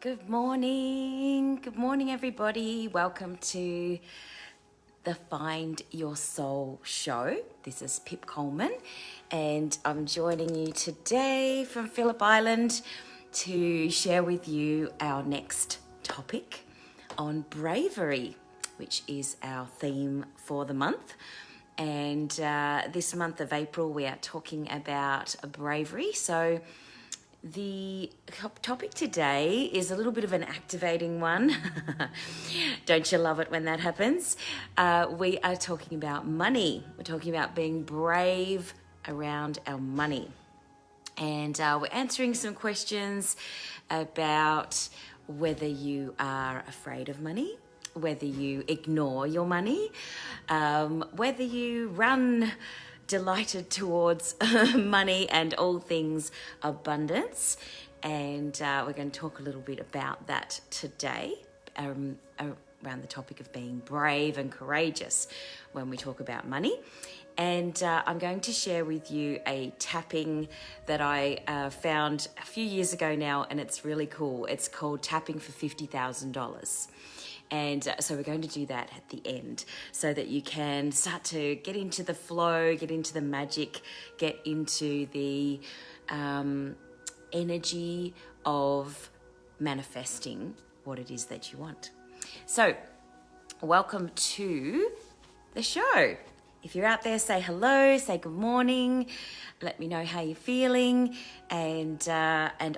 Good morning. Good morning, everybody. Welcome to the Find Your Soul show. This is Pip Coleman, and I'm joining you today from Phillip Island to share with you our next topic on bravery, which is our theme for the month. And this month of April, we are talking about bravery. So the topic today is a little bit of an activating one. Don't you love it when that happens? We are talking about money. We're talking about being brave around our money. And we're answering some questions about whether you are afraid of money, whether you ignore your money, whether you run delighted towards money and all things abundance. And we're going to talk a little bit about that today, around the topic of being brave and courageous when we talk about money. And I'm going to share with you a tapping that I found a few years ago now, and it's really cool. It's called Tapping for $50,000. And so we're going to do that at the end so that you can start to get into the flow, get into the magic, get into the energy of manifesting what it is that you want. So welcome to the show. If you're out there, say hello, say good morning, let me know how you're feeling, and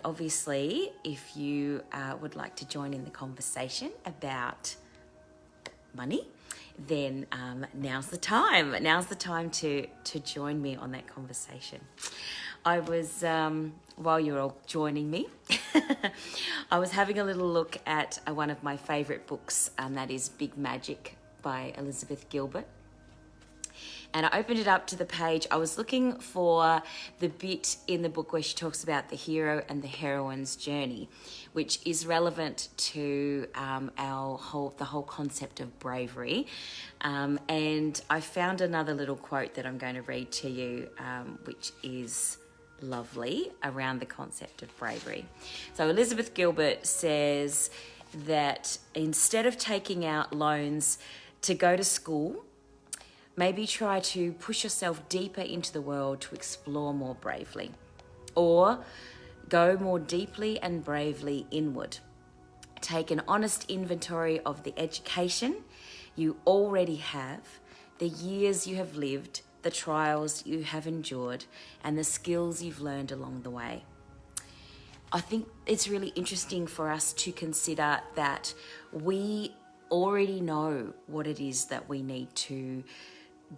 obviously, if you would like to join in the conversation about money, then now's the time. Now's the time to join me on that conversation. I was, while you're all joining me, I was having a little look at one of my favourite books, and that is Big Magic by Elizabeth Gilbert. And I opened it up to the page. I was looking for the bit in the book where she talks about the hero and the heroine's journey, which is relevant to the whole concept of bravery. And I found another little quote that I'm going to read to you, which is lovely around the concept of bravery. So Elizabeth Gilbert says that instead of taking out loans to go to school, maybe try to push yourself deeper into the world to explore more bravely, or go more deeply and bravely inward. Take an honest inventory of the education you already have, the years you have lived, the trials you have endured, and the skills you've learned along the way. I think it's really interesting for us to consider that we already know what it is that we need to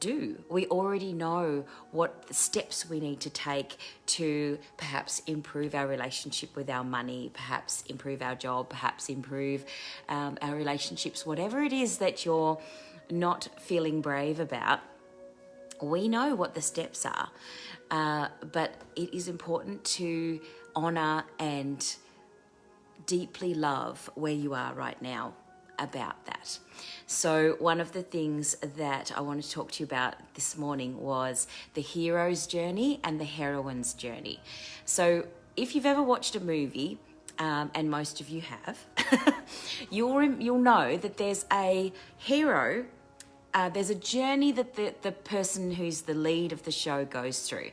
do. We already know what steps we need to take to perhaps improve our relationship with our money, perhaps improve our job, perhaps improve our relationships, whatever it is that you're not feeling brave about. We know what the steps are, but it is important to honour and deeply love where you are right now about that. So one of the things that I want to talk to you about this morning was the hero's journey and the heroine's journey. So if you've ever watched a movie, and most of you have, you'll know that there's a hero. There's a journey that the person who's the lead of the show goes through.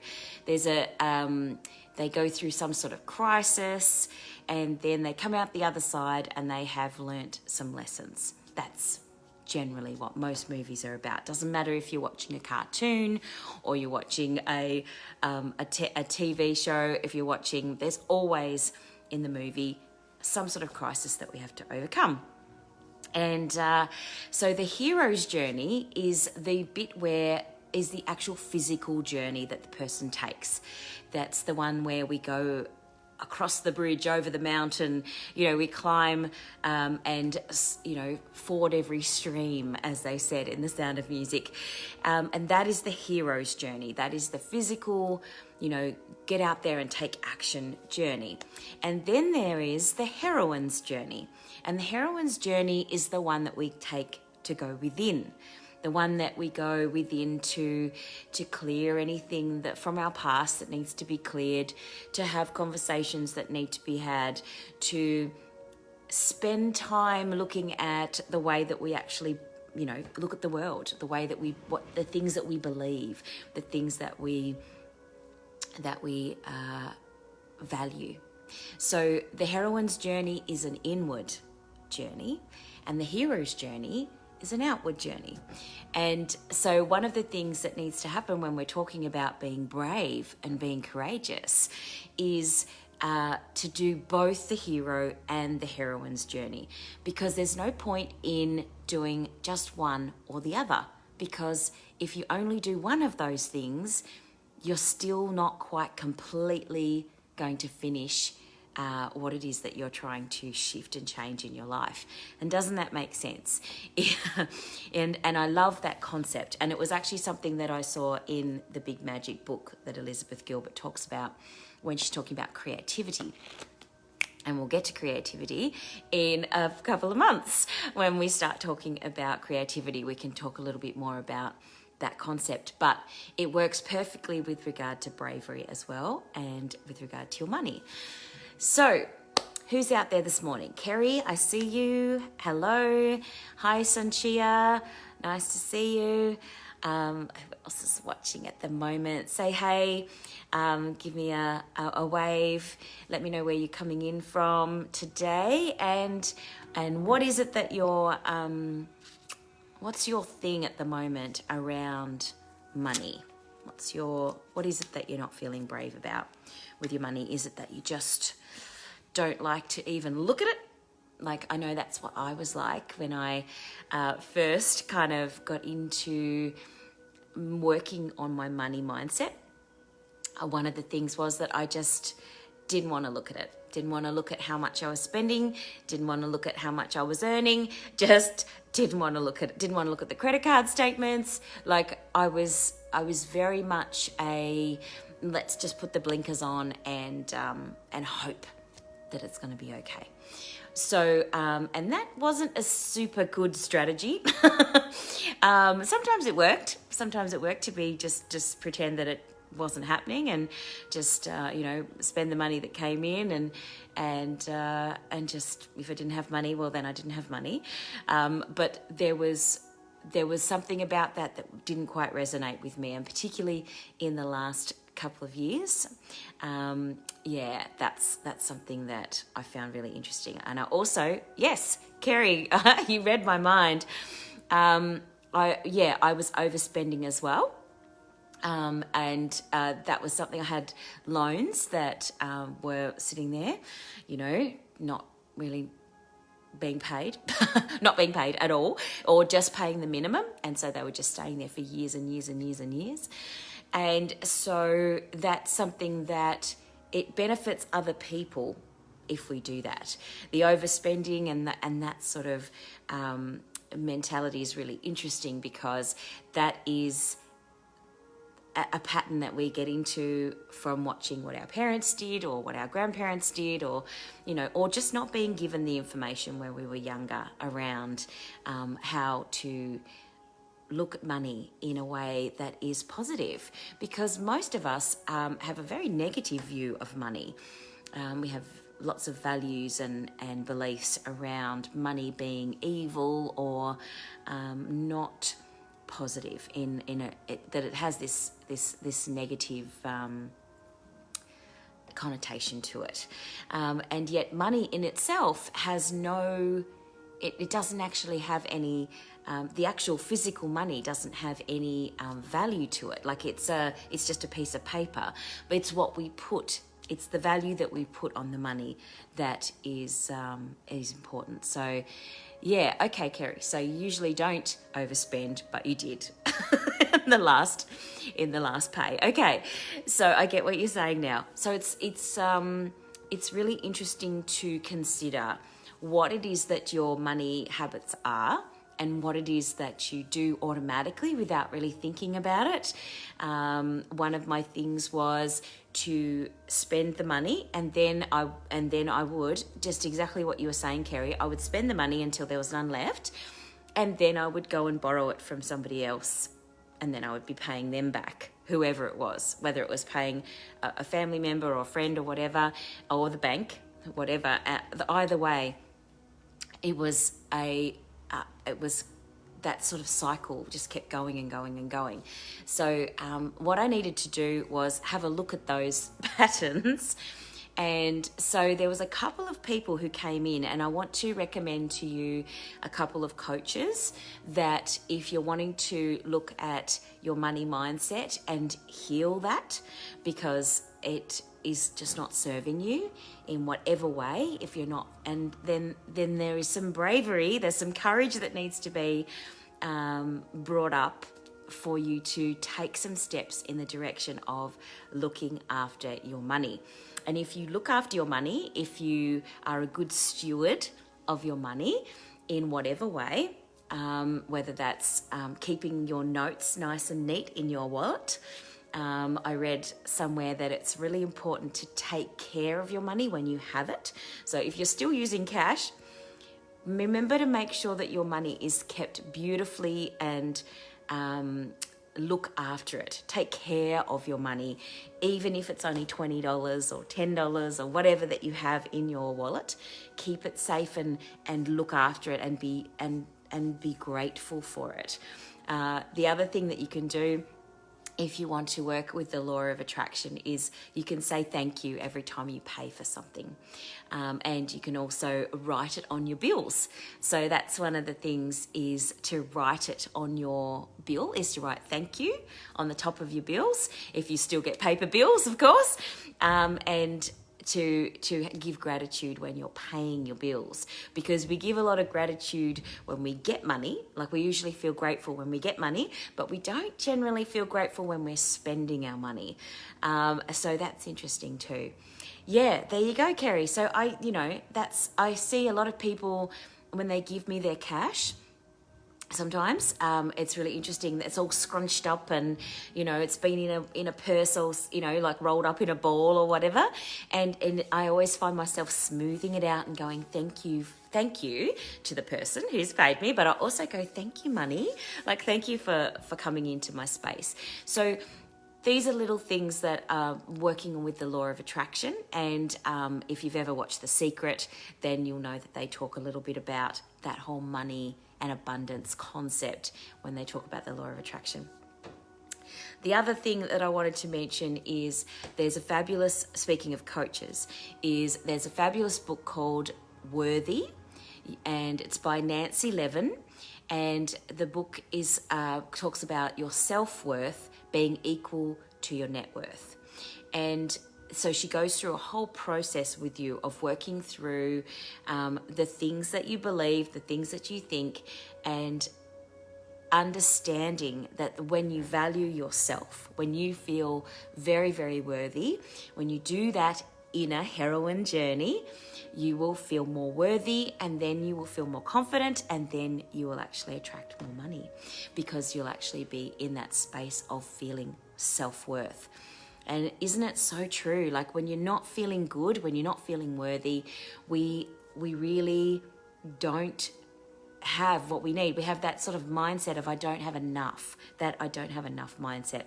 They go through some sort of crisis, and then they come out the other side and they have learnt some lessons. That's generally what most movies are about. Doesn't matter if you're watching a cartoon or you're watching a TV show. If you're watching, there's always in the movie some sort of crisis that we have to overcome. And so the hero's journey is the bit where is the actual physical journey that the person takes. That's the one where we go across the bridge, over the mountain, we climb and, ford every stream, as they said in The Sound of Music. And that is the hero's journey. That is the physical, get out there and take action journey. And then there is the heroine's journey. And the heroine's journey is the one that we take to go within. The one that we go within to clear anything that from our past that needs to be cleared, to have conversations that need to be had, to spend time looking at the way that we actually, look at the world, the way that the things that we believe, the things that we value. So the heroine's journey is an inward journey, and the hero's journey is an outward journey. And so one of the things that needs to happen when we're talking about being brave and being courageous is to do both the hero and the heroine's journey, because there's no point in doing just one or the other, because if you only do one of those things, you're still not quite completely going to finish what it is that you're trying to shift and change in your life. And doesn't that make sense? and I love that concept. And it was actually something that I saw in the Big Magic book that Elizabeth Gilbert talks about when she's talking about creativity. And we'll get to creativity in a couple of months. When we start talking about creativity, we can talk a little bit more about that concept, but it works perfectly with regard to bravery as well, and with regard to your money. So who's out there this morning? Kerry, I see you. Hello. Hi, Sanchia. Nice to see you. Who else is watching at the moment? Say hey. Give me a wave. Let me know where you're coming in from today, and what is it that you're what's your thing at the moment around money? What is it that you're not feeling brave about with your money? Is it that you just don't like to even look at it? Like, I know that's what I was like when I first kind of got into working on my money mindset. One of the things was that I just didn't want to look at it. Didn't want to look at how much I was spending. Didn't want to look at how much I was earning. Just didn't want to look at the credit card statements. Like, I was very much let's just put the blinkers on and hope that it's going to be okay. So, and that wasn't a super good strategy. Sometimes it worked. Sometimes it worked to be just pretend that it wasn't happening, and just spend the money that came in, and just, if I didn't have money, well, then I didn't have money. But there was something about that didn't quite resonate with me, and particularly in the last couple of years. That's something that I found really interesting. And I also, yes, Kerry, you read my mind. I was overspending as well. And that was something. I had loans that were sitting there, not really being paid, not being paid at all, or just paying the minimum. And so they were just staying there for years and years and years and years. And so that's something that it benefits other people if we do that. The overspending and that sort of mentality is really interesting, because that is a pattern that we get into from watching what our parents did, or what our grandparents did, or just not being given the information when we were younger around how to look at money in a way that is positive, because most of us have a very negative view of money. We have lots of values and beliefs around money being evil or not positive that it has this negative connotation to it, and yet money in itself has it doesn't actually have any. The actual physical money doesn't have any value to it. Like, it's just a piece of paper, but it's what we put. It's the value that we put on the money that is important. So, yeah, okay, Kerry. So you usually don't overspend, but you did in the last pay. Okay, so I get what you're saying now. So it's really interesting to consider what it is that your money habits are, and what it is that you do automatically without really thinking about it. One of my things was to spend the money, and then I would, just exactly what you were saying, Kerry, I would spend the money until there was none left, and then I would go and borrow it from somebody else, and then I would be paying them back, whoever it was, whether it was paying a family member or a friend or whatever, or the bank, whatever. Either way, it was that sort of cycle just kept going and going and going. So what I needed to do was have a look at those patterns. And so there was a couple of people who came in, and I want to recommend to you a couple of coaches that if you're wanting to look at your money mindset and heal that, because it is just not serving you in whatever way, if you're not, and then there is some bravery, there's some courage that needs to be brought up for you to take some steps in the direction of looking after your money. And if you look after your money, if you are a good steward of your money in whatever way, whether that's keeping your notes nice and neat in your wallet. I read somewhere that it's really important to take care of your money when you have it. So if you're still using cash, remember to make sure that your money is kept beautifully and look after it. Take care of your money, even if it's only $20 or $10 or whatever that you have in your wallet. Keep it safe and look after it and be grateful for it. The other thing that you can do if you want to work with the law of attraction is you can say thank you every time you pay for something. And you can also write it on your bills. So that's one of the things, is to write it on your bill, is to write thank you on the top of your bills, if you still get paper bills, of course. And to give gratitude when you're paying your bills, because we give a lot of gratitude when we get money. Like, we usually feel grateful when we get money, but we don't generally feel grateful when we're spending our money. So that's interesting too. Yeah, there you go, Kerry. So I see a lot of people when they give me their cash. Sometimes it's really interesting. It's all scrunched up, and it's been in a purse, or like rolled up in a ball or whatever. And I always find myself smoothing it out and going, thank you to the person who's paid me. But I also go, thank you, money. Like, thank you for coming into my space. So these are little things that are working with the law of attraction. And if you've ever watched The Secret, then you'll know that they talk a little bit about that whole money and abundance concept when they talk about the law of attraction. The other thing that I wanted to mention is speaking of coaches, there's a fabulous book called Worthy, and it's by Nancy Levin. And the book talks about your self-worth being equal to your net worth. And so she goes through a whole process with you of working through the things that you believe, the things that you think, and understanding that when you value yourself, when you feel very, very worthy, when you do that inner heroine journey, you will feel more worthy, and then you will feel more confident, and then you will actually attract more money, because you'll actually be in that space of feeling self-worth. And isn't it so true? Like, when you're not feeling good, when you're not feeling worthy, we really don't have what we need. We have that sort of mindset of I don't have enough mindset.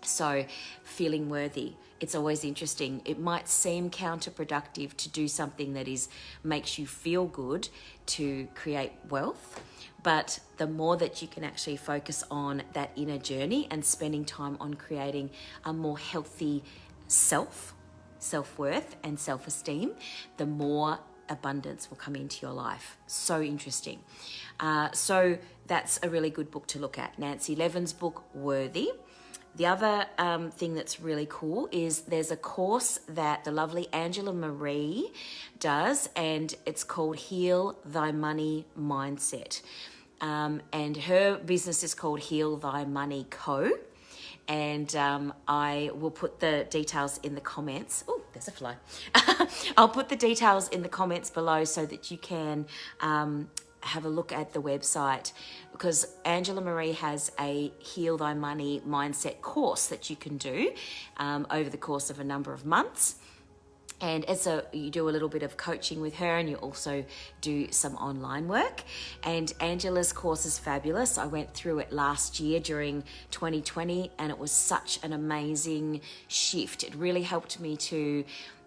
So feeling worthy, it's always interesting. It might seem counterproductive to do something that makes you feel good to create wealth, but the more that you can actually focus on that inner journey and spending time on creating a more healthy self-worth and self-esteem, the more abundance will come into your life. So interesting. So that's a really good book to look at. Nancy Levin's book, Worthy. The other thing that's really cool is there's a course that the lovely Angela Marie does, and it's called Heal Thy Money Mindset. And her business is called Heal Thy Money Co. And I will put the details in the comments. Oh, there's a fly. I'll put the details in the comments below so that you can have a look at the website, because Angela Marie has a Heal Thy Money Mindset course that you can do over the course of a number of months. And you do a little bit of coaching with her, and you also do some online work. And Angela's course is fabulous. I went through it last year during 2020, and it was such an amazing shift. It really helped me to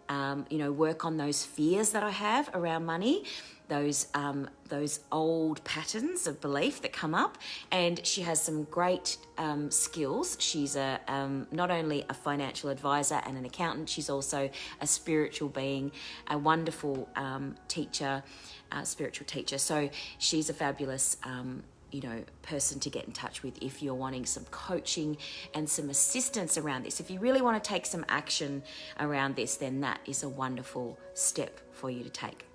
work on those fears that I have around money, those old patterns of belief that come up. And she has some great skills. She's not only a financial advisor and an accountant, she's also a spiritual being, a wonderful spiritual teacher. So she's a fabulous person to get in touch with if you're wanting some coaching and some assistance around this. If you really want to take some action around this, then that is a wonderful step for you to take.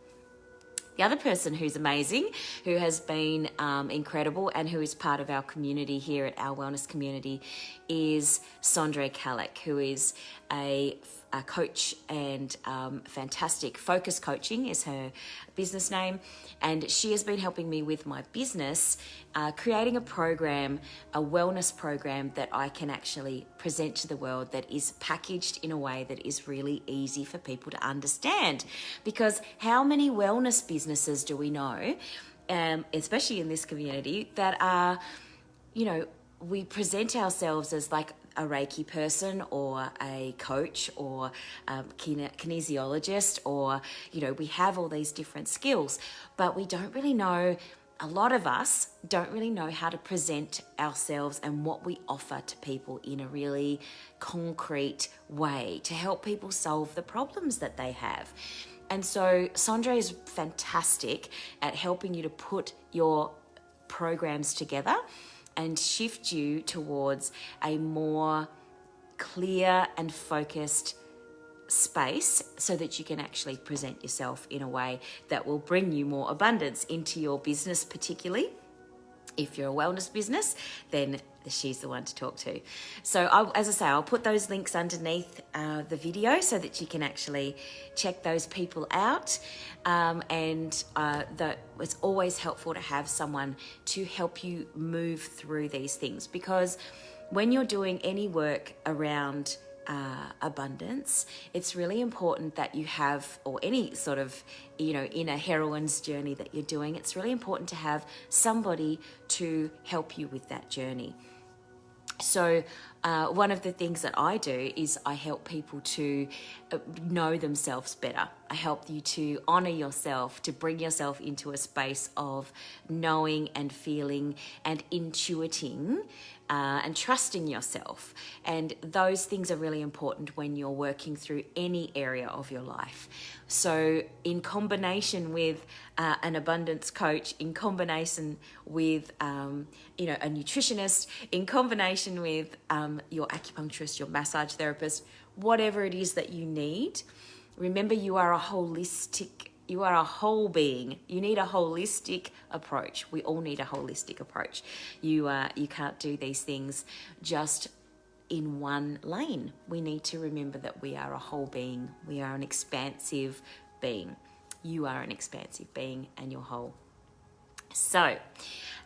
The other person who's amazing, who has been incredible and who is part of our community here at our wellness community, is Sondre Kalek, who is a coach and fantastic. Focus Coaching is her business name, and she has been helping me with my business, creating a program, a wellness program that I can actually present to the world that is packaged in a way that is really easy for people to understand. Because how many wellness businesses do we know, especially in this community, that are, we present ourselves as like a Reiki person or a coach or a kinesiologist, or, we have all these different skills, but we don't really know, a lot of us don't really know how to present ourselves and what we offer to people in a really concrete way to help people solve the problems that they have. And so Sondre is fantastic at helping you to put your programs together and shift you towards a more clear and focused space so that you can actually present yourself in a way that will bring you more abundance into your business. Particularly if you're a wellness business, then she's the one to talk to. So I'll put those links underneath the video so that you can actually check those people out. It's always helpful to have someone to help you move through these things, because when you're doing any work around abundance, it's really important that you have, or any sort of inner heroine's journey that you're doing, it's really important to have somebody to help you with that journey. So one of the things that I do is I help people to know themselves better. I help you to honor yourself, to bring yourself into a space of knowing and feeling and intuiting and trusting yourself. And those things are really important when you're working through any area of your life. So in combination with an abundance coach, in combination with a nutritionist, in combination with your acupuncturist, your massage therapist, whatever it is that you need, remember you are a whole being. You need a holistic approach. We all need a holistic approach. You can't do these things just in one lane. We need to remember that we are a whole being. We are an expansive being. You are an expansive being and you're whole. So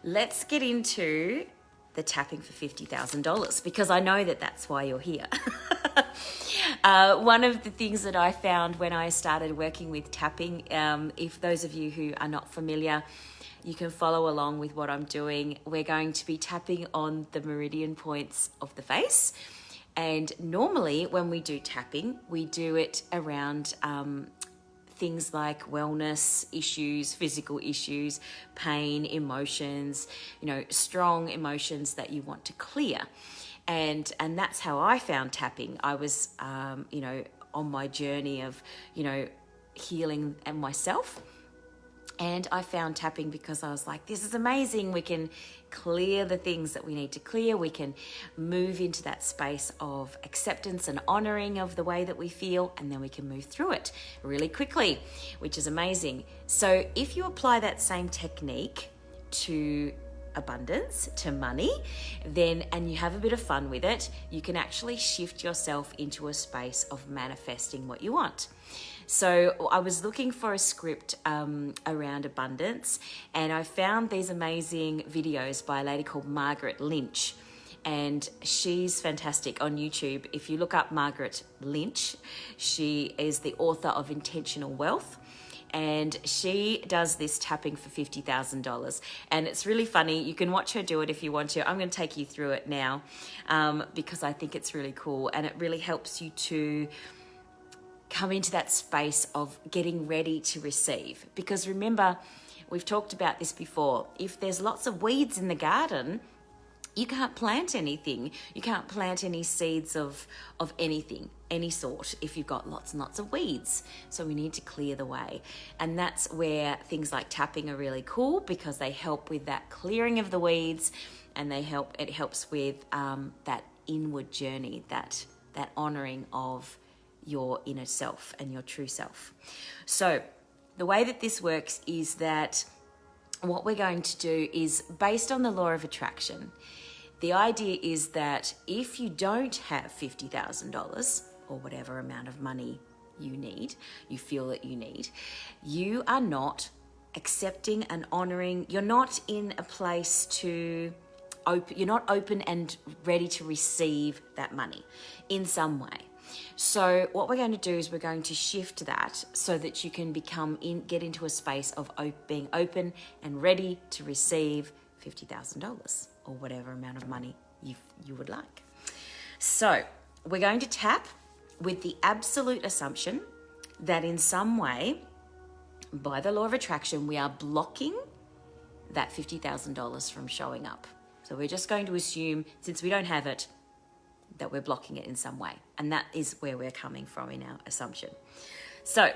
let's get into the tapping for $50,000, because I know that that's why you're here. One of the things that I found when I started working with tapping, if those of you who are not familiar, you can follow along with what I'm doing. We're going to be tapping on the meridian points of the face. And normally when we do tapping, we do it around things like wellness issues, physical issues, pain, emotions, strong emotions that you want to clear. And that's how I found tapping. I was, on my journey of, healing and myself. And I found tapping because I was like, this is amazing. We can clear the things that we need to clear. We can move into that space of acceptance and honoring of the way that we feel, and then we can move through it really quickly, which is amazing. So if you apply that same technique to abundance, to money, and you have a bit of fun with it, you can actually shift yourself into a space of manifesting what you want. So I was looking for a script around abundance, and I found these amazing videos by a lady called Margaret Lynch, and she's fantastic on YouTube. If you look up Margaret Lynch, she is the author of Intentional Wealth, and she does this tapping for $50,000. And it's really funny. You can watch her do it if you want to. I'm going to take you through it now because I think it's really cool, and it really helps you to come into that space of getting ready to receive. Because remember, we've talked about this before. If there's lots of weeds in the garden, you can't plant anything. You can't plant any seeds of anything, any sort, if you've got lots and lots of weeds. So we need to clear the way. And that's where things like tapping are really cool, because they help with that clearing of the weeds, and it helps with that inward journey, that honoring of your inner self and your true self. So the way that this works is that what we're going to do is based on the law of attraction. The idea is that if you don't have $50,000 or whatever amount of money you feel that you need, you are not accepting and honoring, you're not in a place to you're not open and ready to receive that money in some way. So what we're going to do is we're going to shift that so that you can get into a space of being open and ready to receive $50,000 or whatever amount of money you would like. So we're going to tap with the absolute assumption that in some way, by the law of attraction, we are blocking that $50,000 from showing up. So we're just going to assume, since we don't have it, that we're blocking it in some way. And that is where we're coming from in our assumption. So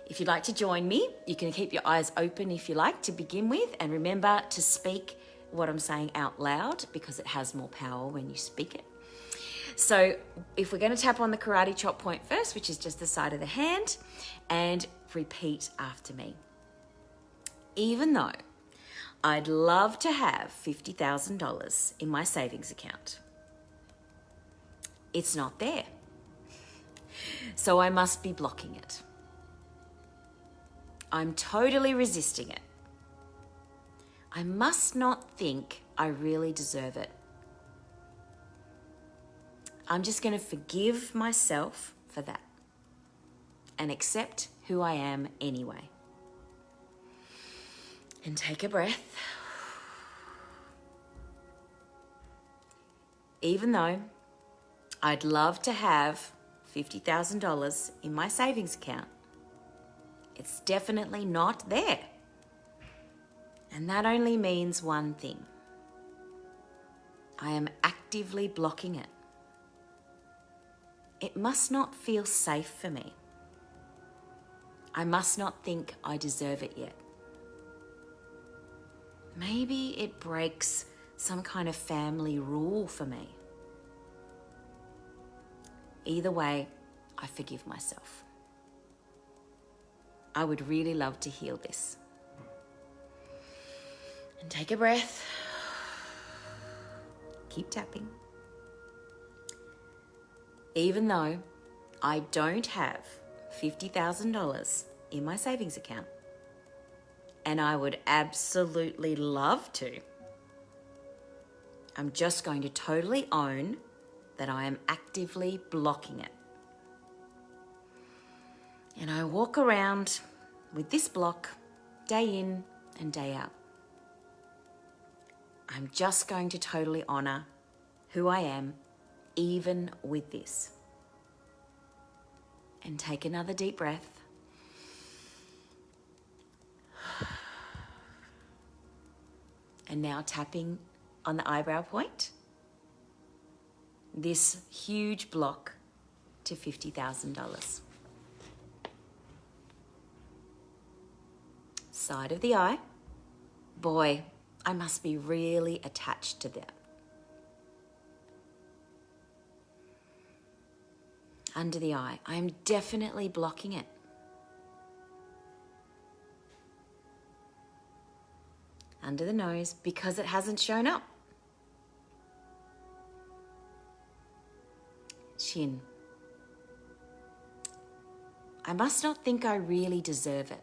if you'd like to join me, you can keep your eyes open if you like to begin with. And remember to speak what I'm saying out loud, because it has more power when you speak it. So if we're going to tap on the karate chop point first, which is just the side of the hand, and repeat after me. Even though I'd love to have $50,000 in my savings account, it's not there. So I must be blocking it. I'm totally resisting it. I must not think I really deserve it. I'm just going to forgive myself for that and accept who I am anyway. And take a breath. Even though I'd love to have $50,000 in my savings account, it's definitely not there. And that only means one thing. I am actively blocking it. It must not feel safe for me. I must not think I deserve it yet. Maybe it breaks some kind of family rule for me. Either way, I forgive myself. I would really love to heal this. And take a breath. Keep tapping. Even though I don't have $50,000 in my savings account, and I would absolutely love to, I'm just going to totally own that I am actively blocking it. And I walk around with this block day in and day out. I'm just going to totally honor who I am, even with this. And take another deep breath. And now tapping on the eyebrow point, this huge block to $50,000. Side of the eye. Boy, I must be really attached to that. Under the eye, I am definitely blocking it. Under the nose, because it hasn't shown up. Chin. I must not think I really deserve it.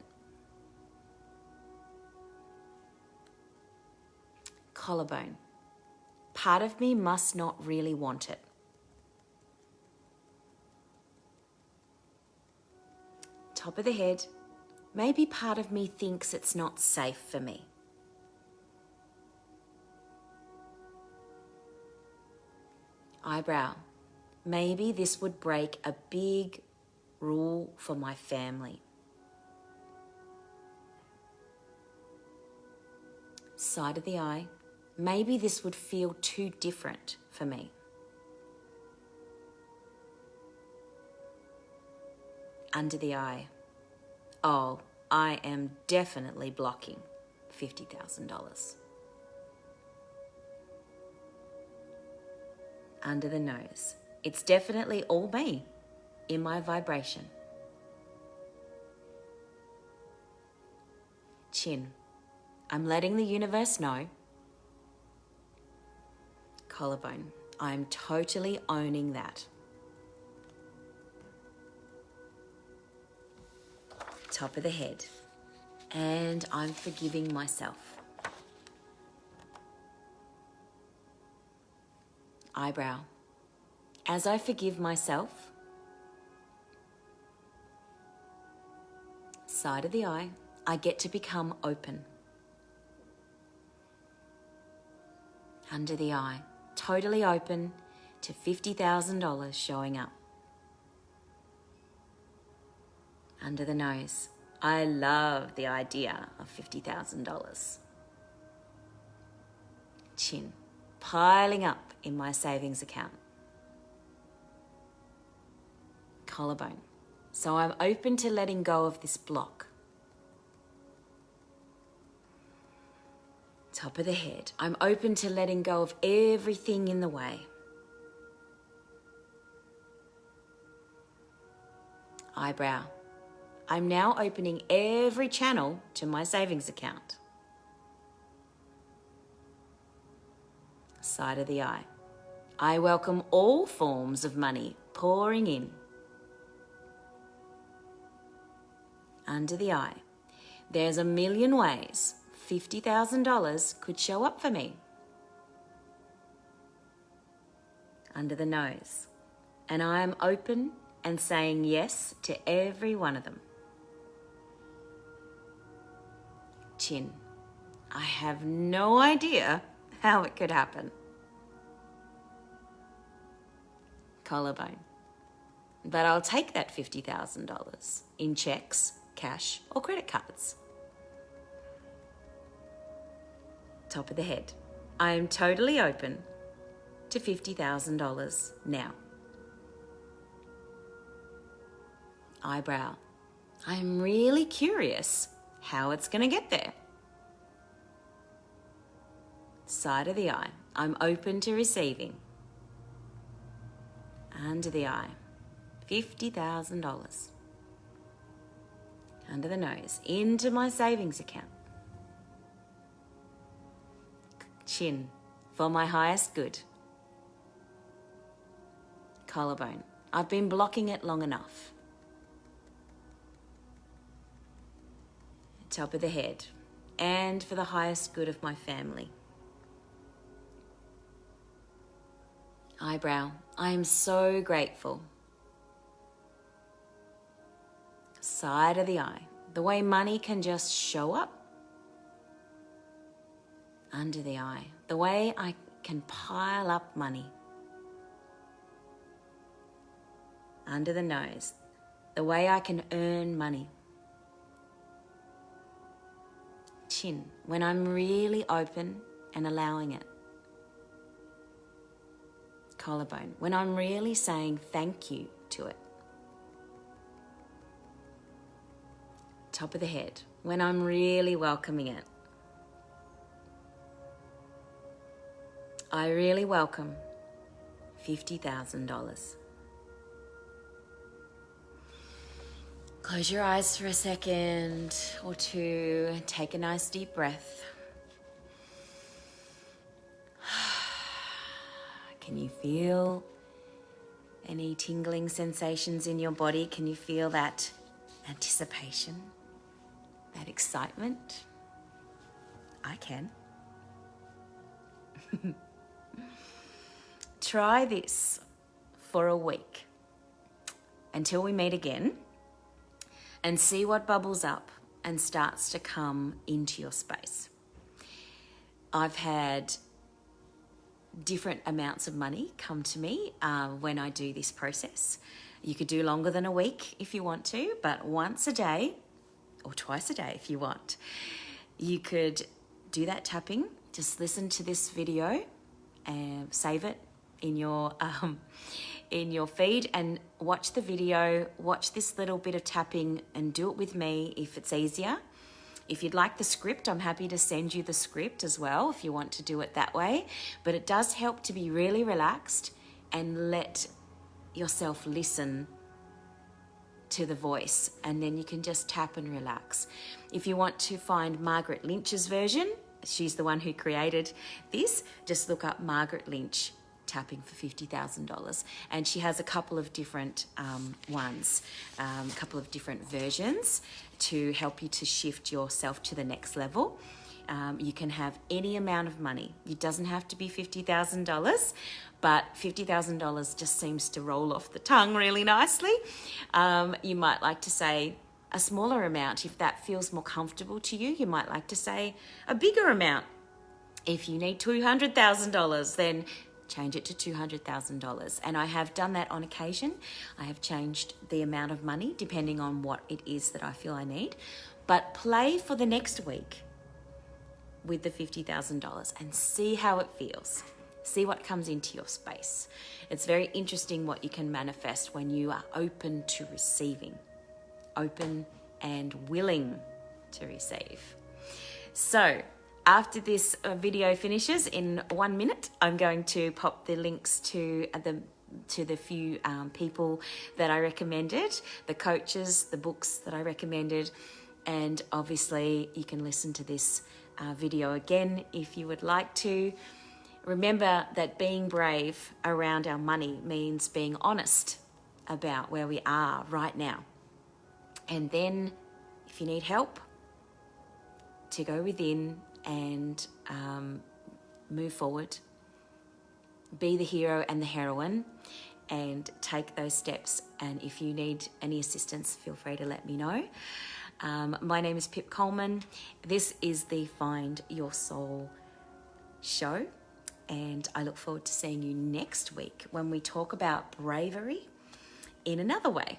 Collarbone. Part of me must not really want it. Top of the head. Maybe part of me thinks it's not safe for me. Eyebrow. Maybe this would break a big rule for my family. Side of the eye. Maybe this would feel too different for me. Under the eye. Oh, I am definitely blocking $50,000. Under the nose. It's definitely all me in my vibration. Chin. I'm letting the universe know. Collarbone. I'm totally owning that. Top of the head. And I'm forgiving myself. Eyebrow. As I forgive myself, side of the eye, I get to become open. Under the eye, totally open to $50,000 showing up. Under the nose, I love the idea of $50,000. Chin, piling up in my savings account. Collarbone, so I'm open to letting go of this block. Top of the head, I'm open to letting go of everything in the way. Eyebrow, I'm now opening every channel to my savings account. Side of the eye, I welcome all forms of money pouring in. Under the eye, there's a million ways $50,000 could show up for me. Under the nose, and I am open and saying yes to every one of them. Chin, I have no idea how it could happen. Collarbone, but I'll take that $50,000 in checks, cash, or credit cards. Top of the head, I am totally open to $50,000 now. Eyebrow, I'm really curious how it's going to get there. Side of the eye, I'm open to receiving. Under the eye, $50,000. Under the nose, into my savings account. Chin, for my highest good. Collarbone, I've been blocking it long enough. Top of the head, and for the highest good of my family. Eyebrow, I am so grateful. Side of the eye, the way money can just show up. Under the eye, the way I can pile up money. Under the nose, the way I can earn money. Chin, when I'm really open and allowing it. Collarbone, when I'm really saying thank you to it. Top of the head, when I'm really welcoming it. I really welcome $50,000. Close your eyes for a second or two. Take a nice deep breath. Can you feel any tingling sensations in your body? Can you feel that anticipation, that excitement? I can. Try this for a week until we meet again and see what bubbles up and starts to come into your space. I've had different amounts of money come to me when I do this process. You could do longer than a week if you want to, but once a day or twice a day if you want. You could do that tapping. Just listen to this video and save it in your feed and watch the video, watch this little bit of tapping and do it with me if it's easier. If you'd like the script, I'm happy to send you the script as well if you want to do it that way. But it does help to be really relaxed and let yourself listen to the voice, and then you can just tap and relax. If you want to find Margaret Lynch's version, she's the one who created this, just look up Margaret Lynch tapping for $50,000, and she has a couple of different ones, a couple of different versions to help you to shift yourself to the next level. You can have any amount of money. It doesn't have to be $50,000, but $50,000 just seems to roll off the tongue really nicely. You might like to say a smaller amount if that feels more comfortable to you. You might like to say a bigger amount. If you need $200,000, then change it to $200,000. And I have done that on occasion. I have changed the amount of money depending on what it is that I feel I need. But play for the next week with the $50,000 and see how it feels. See what comes into your space. It's very interesting what you can manifest when you are open to receiving, open and willing to receive. So after this video finishes in 1 minute, I'm going to pop the links to the few people that I recommended, the coaches, the books that I recommended, and obviously you can listen to this video again if you would like to. Remember that being brave around our money means being honest about where we are right now. And then if you need help, to go within and move forward. Be the hero and the heroine and take those steps. And if you need any assistance, feel free to let me know. My name is Pip Coleman. This is the Find Your Soul show. And I look forward to seeing you next week when we talk about bravery in another way.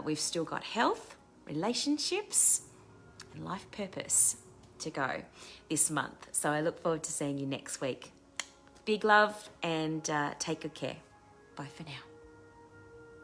We've still got health, relationships, and life purpose to go this month. So I look forward to seeing you next week. Big love and take good care. Bye for now.